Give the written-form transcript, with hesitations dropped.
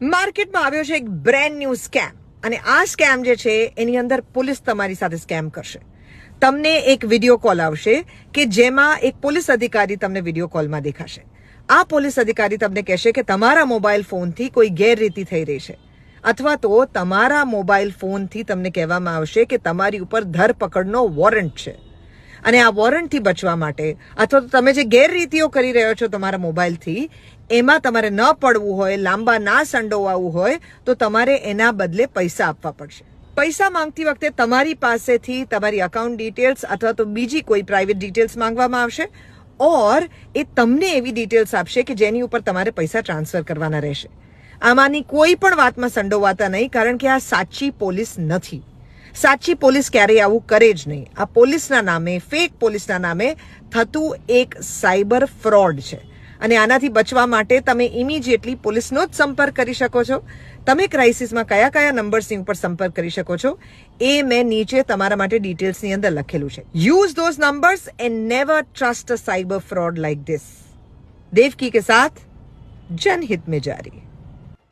માર્કેટમાં આવ્યો છે એક બ્રેન્ડ ન્યૂ સ્કેમ અને આ સ્કેમ જે છે એની અંદર પોલીસ તમારી સાથે સ્કેમ કરશે. તમને એક વિડીયો કોલ આવશે કે જેમાં એક પોલીસ અધિકારી તમને વિડીયો કોલમાં દેખાશે. આ પોલીસ અધિકારી તમને કહેશે કે તમારા મોબાઈલ ફોનથી કોઈ ગેરરીતિ થઈ રહી છે અથવા તો તમારા મોબાઈલ ફોનથી તમને કહેવામાં આવશે કે તમારી ઉપર ધરપકડનો વોરંટ છે અને આ વોરંટથી બચવા માટે અથવા તો તમે જે ગેરરીતિઓ કરી રહ્યો છો તમારા મોબાઈલથી એમાં તમારે ન પડવું હોય, લાંબા ના સંડોવાવું હોય તો તમારે એના બદલે પૈસા આપવા પડશે. પૈસા માંગતી વખતે તમારી પાસેથી તમારી અકાઉન્ટ ડિટેલ્સ અથવા તો બીજી કોઈ પ્રાઇવેટ ડિટેલ્સ માંગવામાં આવશે ઓર એ તમને એવી ડિટેલ્સ આપશે કે જેની ઉપર તમારે પૈસા ટ્રાન્સફર કરવાના રહેશે. આમાંની કોઈ પણ વાતમાં સંડોવાતા નહીં, કારણ કે આ સાચી પોલીસ નથી. સાચી પોલીસ ક્યારેય આવું કરે જ નહીં. આ પોલીસના નામે, ફેક પોલીસના નામે થતું એક સાયબર ફ્રોડ છે અને આનાથી બચવા માટે તમે ઇમિડિયેટલી પોલીસનો જ સંપર્ક કરી શકો છો. તમે ક્રાઇસિસમાં કયા કયા નંબર્સની ઉપર સંપર્ક કરી શકો છો એ મેં નીચે તમારા માટે ડિટેલ્સની અંદર લખેલું છે. Use those numbers and never trust a cyber fraud like this. Devaki के साथ जनहित में जारी.